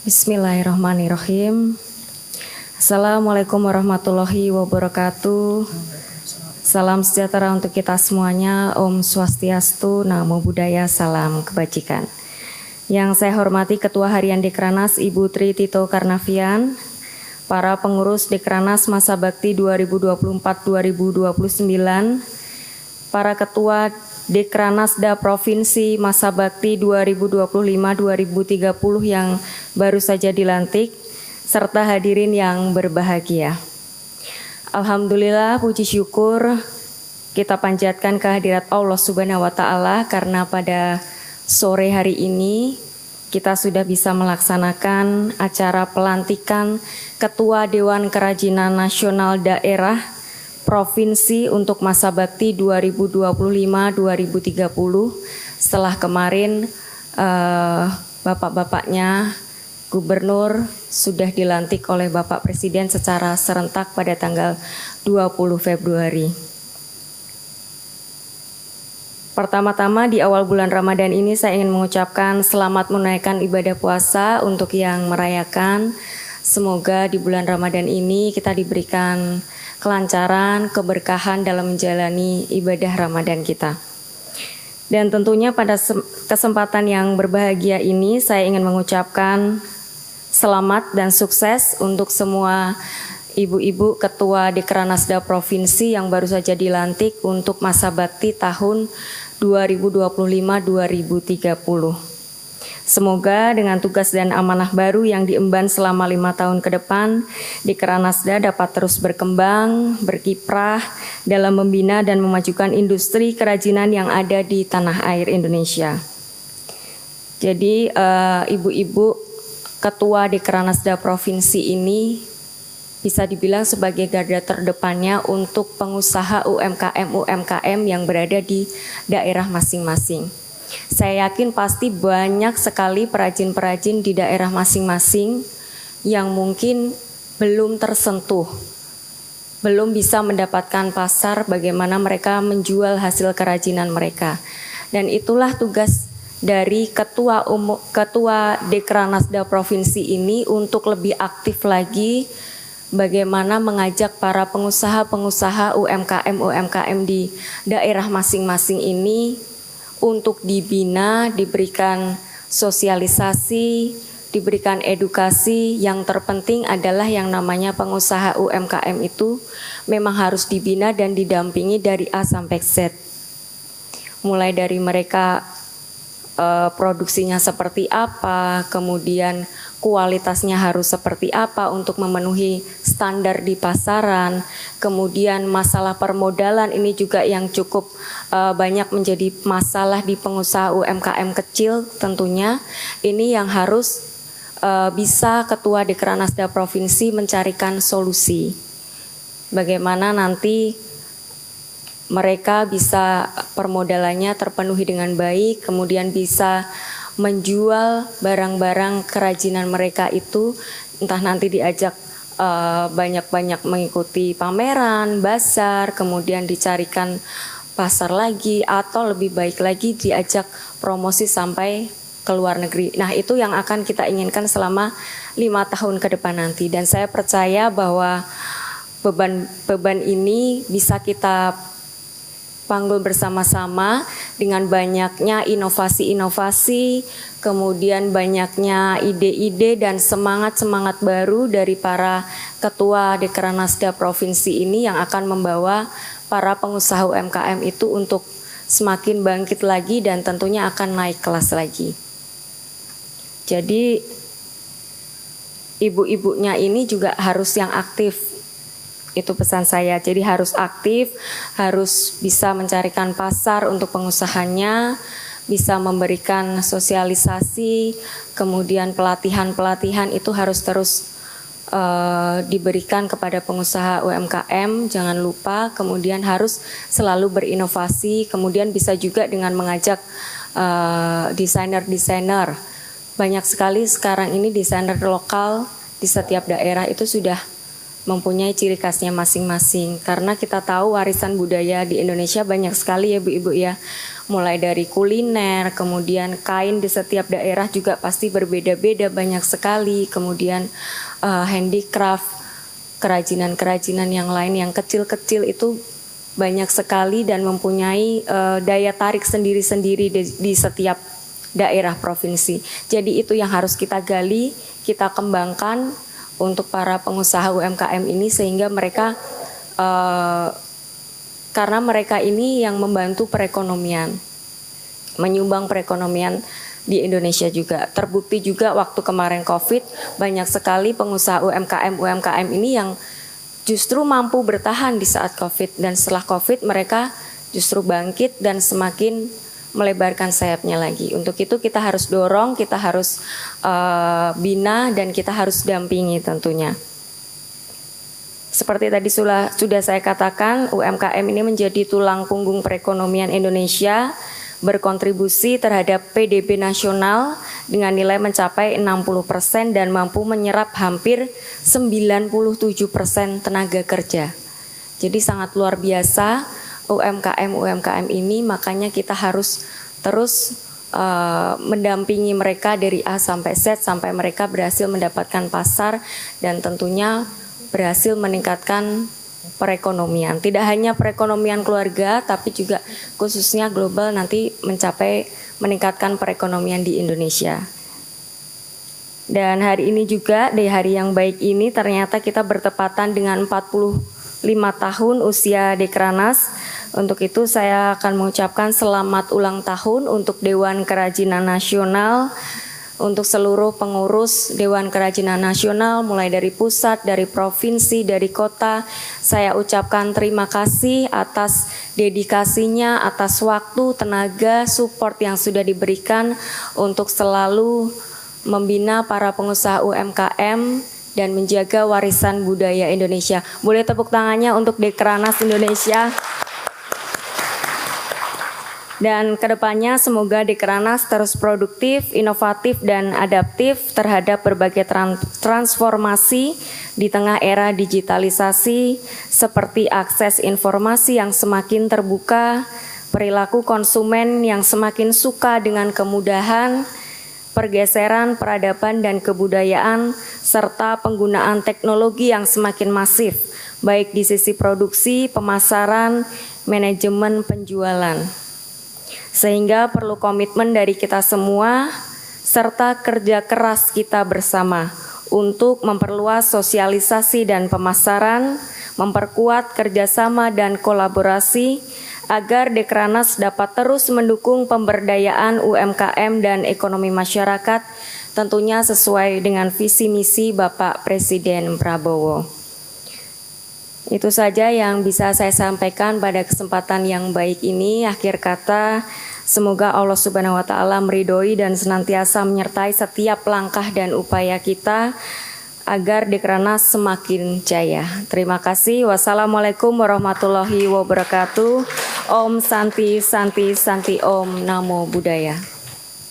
Bismillahirrahmanirrahim. Assalamualaikum warahmatullahi wabarakatuh. Salam sejahtera untuk kita semuanya. Om Swastiastu, Namo Buddhaya, salam kebajikan. Yang saya hormati Ketua Harian Dekranas Ibu Tri Tito Karnavian, para pengurus Dekranas Masa Bakti 2024-2029, para Ketua Dekranasda Provinsi Masa Bakti 2025-2030 yang baru saja dilantik, serta hadirin yang berbahagia. Alhamdulillah, puji syukur kita panjatkan kehadirat Allah Subhanahu wa Ta'ala karena pada sore hari ini kita sudah bisa melaksanakan acara pelantikan Ketua Dewan Kerajinan Nasional Daerah Provinsi untuk Masa Bakti 2025-2030 setelah kemarin bapak-bapaknya Gubernur sudah dilantik oleh Bapak Presiden secara serentak pada tanggal 20 Februari. Pertama-tama di awal bulan Ramadan ini saya ingin mengucapkan selamat menunaikan ibadah puasa untuk yang merayakan. Semoga di bulan Ramadan ini kita diberikan kelancaran, keberkahan dalam menjalani ibadah Ramadan kita. Dan tentunya pada kesempatan yang berbahagia ini saya ingin mengucapkan selamat dan sukses untuk semua ibu-ibu ketua Dekranasda Provinsi yang baru saja dilantik untuk masa bakti tahun 2025-2030. Semoga dengan tugas dan amanah baru yang diemban selama 5 tahun ke depan, Dekranasda dapat terus berkembang, berkiprah dalam membina dan memajukan industri kerajinan yang ada di tanah air Indonesia. Jadi ibu-ibu ketua Dekranasda Provinsi ini bisa dibilang sebagai garda terdepannya untuk pengusaha UMKM yang berada di daerah masing-masing. Saya yakin pasti banyak sekali perajin-perajin di daerah masing-masing yang mungkin belum tersentuh, belum bisa mendapatkan pasar bagaimana mereka menjual hasil kerajinan mereka. Dan itulah tugas dari Ketua Dekranasda Provinsi ini untuk lebih aktif lagi bagaimana mengajak para pengusaha-pengusaha UMKM di daerah masing-masing ini untuk dibina, diberikan sosialisasi, diberikan edukasi. Yang terpenting adalah yang namanya pengusaha UMKM itu memang harus dibina dan didampingi dari A sampai Z. Mulai dari mereka produksinya seperti apa, kemudian kualitasnya harus seperti apa untuk memenuhi standar di pasaran. Kemudian masalah permodalan ini juga yang cukup banyak menjadi masalah di pengusaha UMKM kecil tentunya. Ini yang harus bisa Ketua Dekranasda Provinsi mencarikan solusi. Bagaimana nanti mereka bisa permodalannya terpenuhi dengan baik, kemudian bisa menjual barang-barang kerajinan mereka itu, entah nanti diajak banyak-banyak mengikuti pameran, bazar, kemudian dicarikan pasar lagi, atau lebih baik lagi diajak promosi sampai ke luar negeri. Nah, itu yang akan kita inginkan selama 5 tahun ke depan nanti. Dan saya percaya bahwa beban ini bisa kita panggul bersama-sama dengan banyaknya inovasi-inovasi, kemudian banyaknya ide-ide dan semangat-semangat baru dari para ketua Dekranasda Provinsi ini yang akan membawa para pengusaha UMKM itu untuk semakin bangkit lagi dan tentunya akan naik kelas lagi. Jadi ibu-ibunya ini juga harus yang aktif. Itu pesan saya, jadi harus aktif, harus bisa mencarikan pasar untuk pengusahanya, bisa memberikan sosialisasi, kemudian pelatihan-pelatihan itu harus terus diberikan kepada pengusaha UMKM, jangan lupa, kemudian harus selalu berinovasi, kemudian bisa juga dengan mengajak desainer-desainer. Banyak sekali sekarang ini desainer lokal di setiap daerah itu sudah mempunyai ciri khasnya masing-masing. Karena kita tahu warisan budaya di Indonesia banyak sekali ya Bu-Ibu ya. Mulai dari kuliner, kemudian kain di setiap daerah juga pasti berbeda-beda banyak sekali. Kemudian handicraft, kerajinan-kerajinan yang lain yang kecil-kecil itu banyak sekali dan mempunyai daya tarik sendiri-sendiri di setiap daerah provinsi. Jadi itu yang harus kita gali, kita kembangkan untuk para pengusaha UMKM ini sehingga mereka karena mereka ini yang membantu perekonomian, menyumbang perekonomian di Indonesia juga. Terbukti juga waktu kemarin COVID banyak sekali pengusaha UMKM ini yang justru mampu bertahan di saat COVID dan setelah COVID mereka justru bangkit dan semakin melebarkan sayapnya lagi. Untuk itu kita harus dorong, kita harus bina dan kita harus dampingi tentunya. Seperti tadi sudah saya katakan, UMKM ini menjadi tulang punggung perekonomian Indonesia, berkontribusi terhadap PDB nasional dengan nilai mencapai 60% dan mampu menyerap hampir 97% tenaga kerja. Jadi sangat luar biasa UMKM ini, makanya kita harus terus mendampingi mereka dari A sampai Z sampai mereka berhasil mendapatkan pasar dan tentunya berhasil meningkatkan perekonomian. Tidak hanya perekonomian keluarga tapi juga khususnya global nanti meningkatkan perekonomian di Indonesia. Dan hari ini juga di hari yang baik ini ternyata kita bertepatan dengan 45 tahun usia Dekranas. Untuk itu saya akan mengucapkan selamat ulang tahun untuk Dewan Kerajinan Nasional, untuk seluruh pengurus Dewan Kerajinan Nasional mulai dari pusat, dari provinsi, dari kota. Saya ucapkan terima kasih atas dedikasinya, atas waktu, tenaga, support yang sudah diberikan untuk selalu membina para pengusaha UMKM dan menjaga warisan budaya Indonesia. Boleh tepuk tangannya untuk Dekranas Indonesia. Dan kedepannya semoga Dekranas terus produktif, inovatif, dan adaptif terhadap berbagai transformasi di tengah era digitalisasi seperti akses informasi yang semakin terbuka, perilaku konsumen yang semakin suka dengan kemudahan, pergeseran peradaban dan kebudayaan, serta penggunaan teknologi yang semakin masif, baik di sisi produksi, pemasaran, manajemen, penjualan. Sehingga perlu komitmen dari kita semua serta kerja keras kita bersama untuk memperluas sosialisasi dan pemasaran, memperkuat kerjasama dan kolaborasi agar Dekranas dapat terus mendukung pemberdayaan UMKM dan ekonomi masyarakat tentunya sesuai dengan visi misi Bapak Presiden Prabowo. Itu saja yang bisa saya sampaikan pada kesempatan yang baik ini. Akhir kata, semoga Allah Subhanahu wa Ta'ala meridhoi dan senantiasa menyertai setiap langkah dan upaya kita agar Dekranas semakin jaya. Terima kasih. Wassalamualaikum warahmatullahi wabarakatuh. Om Santi Santi Santi Om Namo Buddhaya.